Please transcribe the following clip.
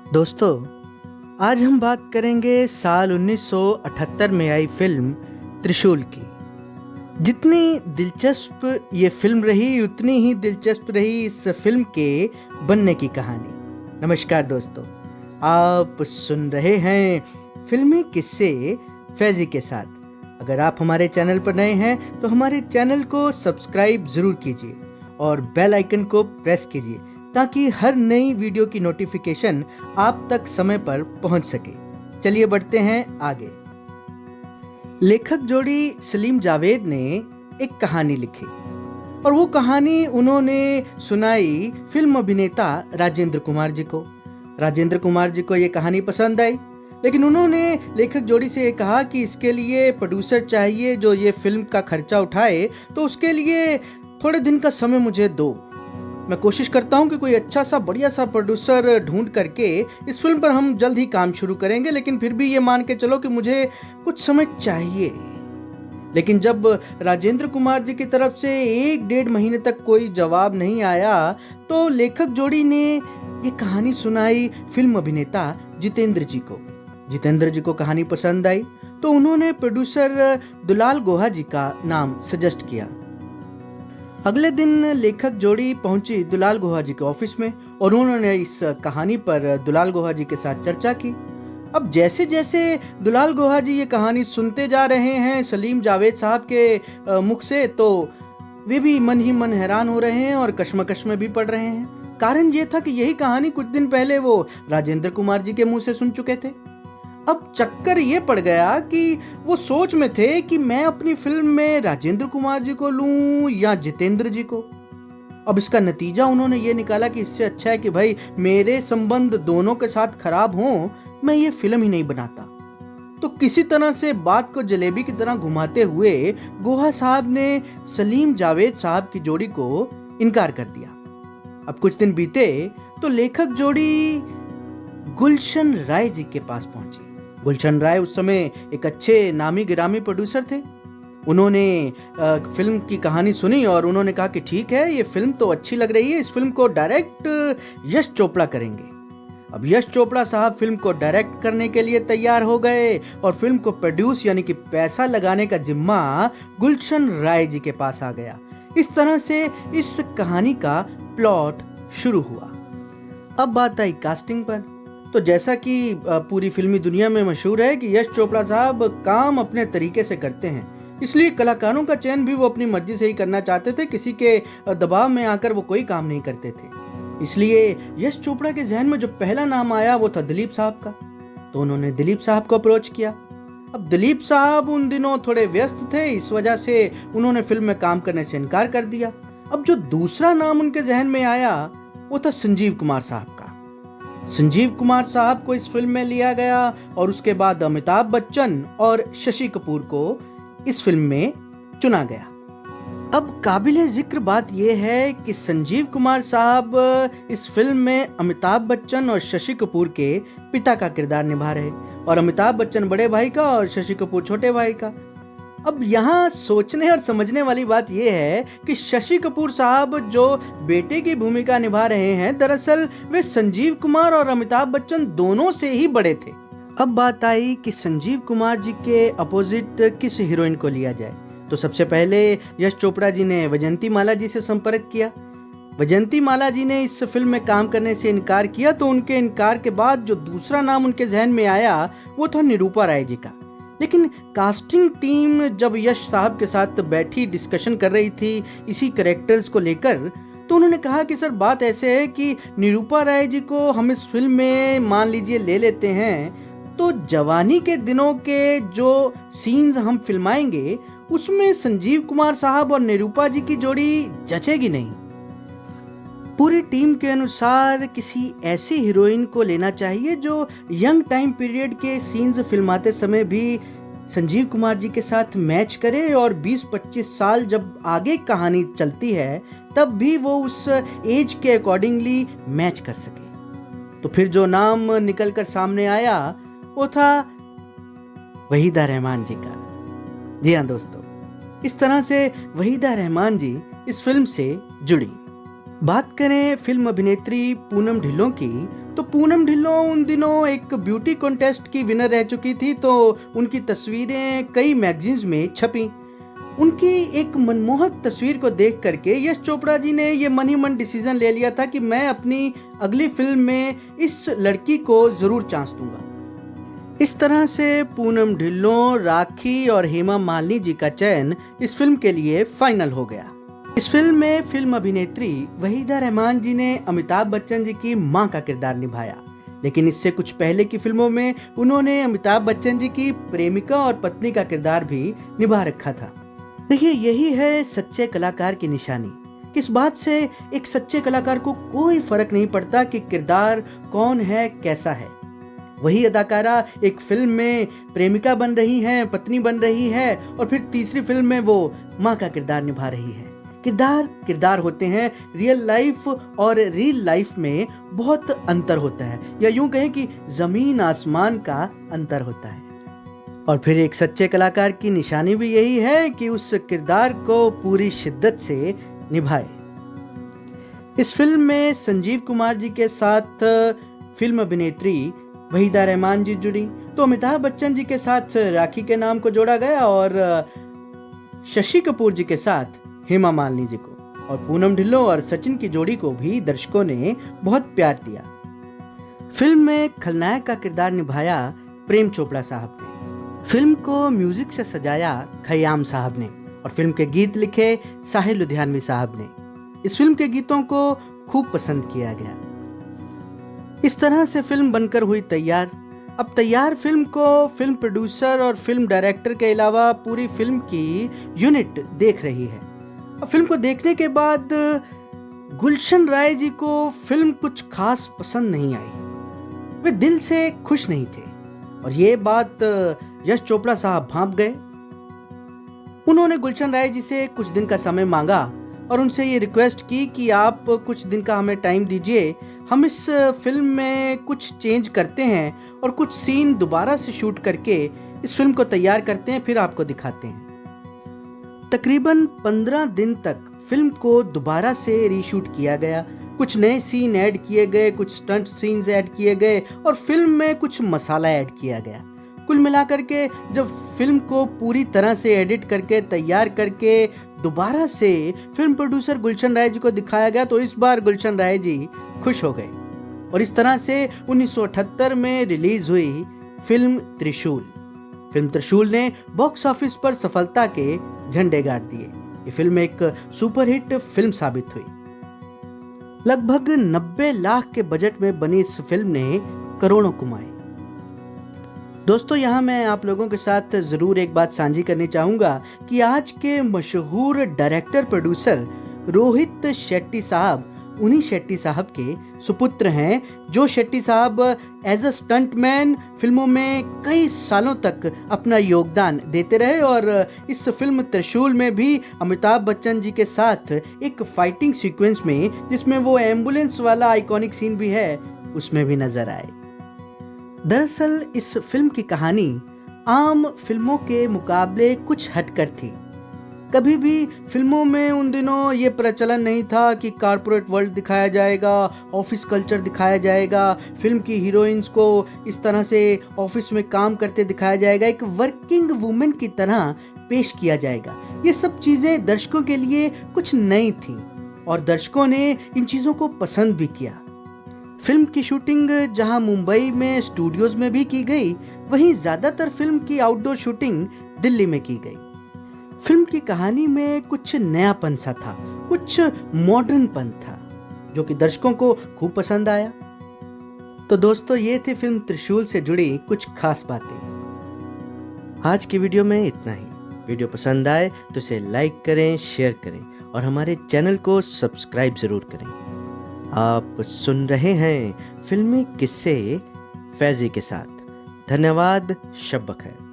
दोस्तों, आज हम बात करेंगे साल 1978 में आई फिल्म त्रिशूल की। जितनी दिलचस्प ये फिल्म रही, उतनी ही दिलचस्प रही इस फिल्म के बनने की कहानी। नमस्कार दोस्तों, आप सुन रहे हैं फिल्मी किस्से फैजी के साथ। अगर आप हमारे चैनल पर नए हैं तो हमारे चैनल को सब्सक्राइब ज़रूर कीजिए और बेल आइकन को प्रेस कीजिए ताकि हर नई वीडियो की नोटिफिकेशन आप तक समय पर पहुंच सके। चलिए बढ़ते हैं आगे। लेखक जोड़ी सलीम जावेद ने एक कहानी लिखी और वो कहानी उन्होंने सुनाई फिल्म अभिनेता राजेंद्र कुमार जी को। राजेंद्र कुमार जी को ये कहानी पसंद आई, लेकिन उन्होंने लेखक जोड़ी से कहा कि इसके लिए प्रोड्यूसर चाहिए जो ये फिल्म का खर्चा उठाए, तो उसके लिए थोड़े दिन का समय मुझे दो। मैं कोशिश करता हूं कि कोई अच्छा सा बढ़िया सा प्रोड्यूसर ढूंढ करके इस फिल्म पर हम जल्द ही काम शुरू करेंगे, लेकिन फिर भी ये मान के चलो कि मुझे कुछ समय चाहिए। लेकिन जब राजेंद्र कुमार जी की तरफ से 1-1.5 महीने तक कोई जवाब नहीं आया, तो लेखक जोड़ी ने ये कहानी सुनाई फिल्म अभिनेता जितेंद्र जी को। जितेंद्र जी को कहानी पसंद आई तो उन्होंने प्रोड्यूसर दुलाल गोहा जी का नाम सजेस्ट किया। अगले दिन लेखक जोड़ी पहुंची दुलाल गोहा जी के ऑफिस में और उन्होंने इस कहानी पर दुलाल गोहा जी के साथ चर्चा की। अब जैसे जैसे दुलाल गोहा जी ये कहानी सुनते जा रहे हैं सलीम जावेद साहब के मुख से, तो वे भी मन ही मन हैरान हो रहे हैं और कश्मकश में भी पड़ रहे हैं। कारण ये था कि यही कहानी कुछ दिन पहले वो राजेंद्र कुमार जी के मुंह से सुन चुके थे। अब चक्कर ये पड़ गया कि वो सोच में थे कि मैं अपनी फिल्म में राजेंद्र कुमार जी को लूं या जितेंद्र जी को। अब इसका नतीजा उन्होंने ये निकाला कि इससे अच्छा है कि भाई मेरे संबंध दोनों के साथ खराब हों, मैं ये फिल्म ही नहीं बनाता। तो किसी तरह से बात को जलेबी की तरह घुमाते हुए गोहा साहब ने सलीम जावेद साहब की जोड़ी को इनकार कर दिया। अब कुछ दिन बीते तो लेखक जोड़ी गुलशन राय जी के पास पहुंची। गुलशन राय उस समय एक अच्छे नामी गिरामी प्रोड्यूसर थे। उन्होंने फिल्म की कहानी सुनी और उन्होंने कहा कि ठीक है, ये फिल्म तो अच्छी लग रही है, इस फिल्म को डायरेक्ट यश चोपड़ा करेंगे। अब यश चोपड़ा साहब फिल्म को डायरेक्ट करने के लिए तैयार हो गए और फिल्म को प्रोड्यूस यानी कि पैसा लगाने का जिम्मा गुलशन राय जी के पास आ गया। इस तरह से इस कहानी का प्लॉट शुरू हुआ। अब बात आई कास्टिंग पर। तो जैसा कि पूरी फिल्मी दुनिया में मशहूर है कि यश चोपड़ा साहब काम अपने तरीके से करते हैं, इसलिए कलाकारों का चयन भी वो अपनी मर्जी से ही करना चाहते थे। किसी के दबाव में आकर वो कोई काम नहीं करते थे। इसलिए यश चोपड़ा के जहन में जो पहला नाम आया वो था दिलीप साहब का। तो उन्होंने दिलीप साहब को अप्रोच किया। अब दिलीप साहब उन दिनों थोड़े व्यस्त थे, इस वजह से उन्होंने फिल्म में काम करने से इनकार कर दिया। अब जो दूसरा नाम उनके जहन में आया वो था संजीव कुमार साहब का। संजीव कुमार साहब को इस फिल्म में लिया गया और उसके बाद अमिताभ बच्चन और शशि कपूर को इस फिल्म में चुना गया। अब काबिले जिक्र बात यह है कि संजीव कुमार साहब इस फिल्म में अमिताभ बच्चन और शशि कपूर के पिता का किरदार निभा रहे और अमिताभ बच्चन बड़े भाई का और शशि कपूर छोटे भाई का। अब यहाँ सोचने और समझने वाली बात यह है कि शशि कपूर साहब जो बेटे की भूमिका निभा रहे हैं, दरअसल वे संजीव कुमार और अमिताभ बच्चन दोनों से ही बड़े थे। अब बात आई कि संजीव कुमार जी के अपोजिट किस हीरोइन को लिया जाए। तो सबसे पहले यश चोपड़ा जी ने वैजयंती माला जी से संपर्क किया। वैजयंती माला जी ने इस फिल्म में काम करने से इनकार किया। तो उनके इनकार के बाद जो दूसरा नाम उनके जहन में आया वो था निरूपा राय जी का। लेकिन कास्टिंग टीम जब यश साहब के साथ बैठी डिस्कशन कर रही थी इसी कैरेक्टर्स को लेकर, तो उन्होंने कहा कि सर बात ऐसे है कि निरूपा राय जी को हम इस फिल्म में मान लीजिए ले लेते हैं, तो जवानी के दिनों के जो सीन्स हम फिल्माएंगे उसमें संजीव कुमार साहब और निरूपा जी की जोड़ी जचेगी नहीं। पूरी टीम के अनुसार किसी ऐसी हीरोइन को लेना चाहिए जो यंग टाइम पीरियड के सीन्स फिल्माते समय भी संजीव कुमार जी के साथ मैच करे और 20-25 साल जब आगे कहानी चलती है तब भी वो उस एज के अकॉर्डिंगली मैच कर सके। तो फिर जो नाम निकल कर सामने आया वो था वहीदा रहमान जी का। जी हाँ दोस्तों, इस तरह से वहीदा रहमान जी इस फिल्म से जुड़ी। बात करें फिल्म अभिनेत्री पूनम ढिल्लों की, तो पूनम ढिल्लों उन दिनों एक ब्यूटी कॉन्टेस्ट की विनर रह चुकी थी, तो उनकी तस्वीरें कई मैगजीन्स में छपी। उनकी एक मनमोहक तस्वीर को देख करके यश चोपड़ा जी ने ये मन ही मन डिसीजन ले लिया था कि मैं अपनी अगली फिल्म में इस लड़की को जरूर चांस दूंगा। इस तरह से पूनम ढिल्लों, राखी और हेमा मालिनी जी का चयन इस फिल्म के लिए फाइनल हो गया। इस फिल्म में फिल्म अभिनेत्री वहीदा रहमान जी ने अमिताभ बच्चन जी की मां का किरदार निभाया, लेकिन इससे कुछ पहले की फिल्मों में उन्होंने अमिताभ बच्चन जी की प्रेमिका और पत्नी का किरदार भी निभा रखा था। देखिए, यही है सच्चे कलाकार की निशानी। किस बात से एक सच्चे कलाकार को कोई फर्क नहीं पड़ता कि किरदार कौन है, कैसा है। वही अदाकारा एक फिल्म में प्रेमिका बन रही हैं, पत्नी बन रही है, और फिर तीसरी फिल्म में वो माँ का किरदार निभा रही है। किरदार होते हैं। रियल लाइफ और रियल लाइफ में बहुत अंतर होता है, या यूं कहें कि जमीन आसमान का अंतर होता है। और फिर एक सच्चे कलाकार की निशानी भी यही है कि उस किरदार को पूरी शिद्दत से निभाए। इस फिल्म में संजीव कुमार जी के साथ फिल्म अभिनेत्री वहीदा रहमान जी जुड़ी, तो अमिताभ बच्चन जी के साथ राखी के नाम को जोड़ा गया और शशि कपूर जी के साथ हेमा मालिनी जी को, और पूनम ढिल्लों और सचिन की जोड़ी को भी दर्शकों ने बहुत प्यार दिया। फिल्म में खलनायक का किरदार निभाया प्रेम चोपड़ा साहब ने। फिल्म को म्यूजिक से सजाया खयाम साहब ने, और फिल्म के गीत लिखे साहिल लुधियानवी साहब ने। इस फिल्म के गीतों को खूब पसंद किया गया। इस तरह से फिल्म बनकर हुई तैयार। अब तैयार फिल्म को फिल्म प्रोड्यूसर और फिल्म डायरेक्टर के अलावा पूरी फिल्म की यूनिट देख रही है। अब फिल्म को देखने के बाद गुलशन राय जी को फिल्म कुछ खास पसंद नहीं आई। वे दिल से खुश नहीं थे, और ये बात यश चोपड़ा साहब भांप गए। उन्होंने गुलशन राय जी से कुछ दिन का समय मांगा और उनसे ये रिक्वेस्ट की कि आप कुछ दिन का हमें टाइम दीजिए, हम इस फिल्म में कुछ चेंज करते हैं और कुछ सीन दोबारा से शूट करके इस फिल्म को तैयार करते हैं, फिर आपको दिखाते हैं। तकरीबन 15 दिन तक फिल्म को दोबारा से रीशूट किया गया। कुछ नए सीन ऐड किए गए, कुछ स्टंट सीन्स ऐड किए गए, और फिल्म में कुछ मसाला ऐड किया गया। कुल मिलाकर के जब फिल्म को पूरी तरह से एडिट करके तैयार करके दोबारा से फिल्म प्रोड्यूसर गुलशन राय जी को दिखाया गया, तो इस बार गुलशन राय जी खुश हो गए, और इस तरह से 1978 में रिलीज हुई फिल्म त्रिशूल। फिल्म त्रिशूल ने बॉक्स ऑफिस पर सफलता के झंडे गाड़ दिए। ये फिल्म एक सुपरहिट फिल्म साबित हुई। लगभग 90 लाख के बजट में बनी इस फिल्म ने करोड़ों कमाए। दोस्तों, यहाँ मैं आप लोगों के साथ जरूर एक बात साझी करनी चाहूंगा कि आज के मशहूर डायरेक्टर प्रोड्यूसर रोहित शेट्टी साहब उन्हीं शेट्टी साहब के सुपुत्र हैं, जो शेट्टी साहब एज अ स्टंटमैन फिल्मों में कई सालों तक अपना योगदान देते रहे, और इस फिल्म त्रिशूल में भी अमिताभ बच्चन जी के साथ एक फाइटिंग सीक्वेंस में, जिसमें वो एम्बुलेंस वाला आइकॉनिक सीन भी है, उसमें भी नजर आए। दरअसल इस फिल्म की कहानी आम फिल्मों के मुकाबले कुछ हटकर थी। कभी भी फिल्मों में उन दिनों ये प्रचलन नहीं था कि कारपोरेट वर्ल्ड दिखाया जाएगा, ऑफिस कल्चर दिखाया जाएगा, फिल्म की हीरोइंस को इस तरह से ऑफिस में काम करते दिखाया जाएगा, एक वर्किंग वुमेन की तरह पेश किया जाएगा। ये सब चीज़ें दर्शकों के लिए कुछ नई थी, और दर्शकों ने इन चीज़ों को पसंद भी किया। फिल्म की शूटिंग जहां मुंबई में स्टूडियोज में भी की गई, वहीं ज़्यादातर फिल्म की आउटडोर शूटिंग दिल्ली में की गई। फिल्म की कहानी में कुछ नयापन सा था, कुछ मॉडर्नपन था, जो कि दर्शकों को खूब पसंद आया। तो दोस्तों, ये थी फिल्म त्रिशूल से जुड़ी कुछ खास बातें। आज की वीडियो में इतना ही। वीडियो पसंद आए तो इसे लाइक करें, शेयर करें, और हमारे चैनल को सब्सक्राइब जरूर करें। आप सुन रहे हैं फिल्मी किस्से फैजी के साथ। धन्यवाद। शब बखैर।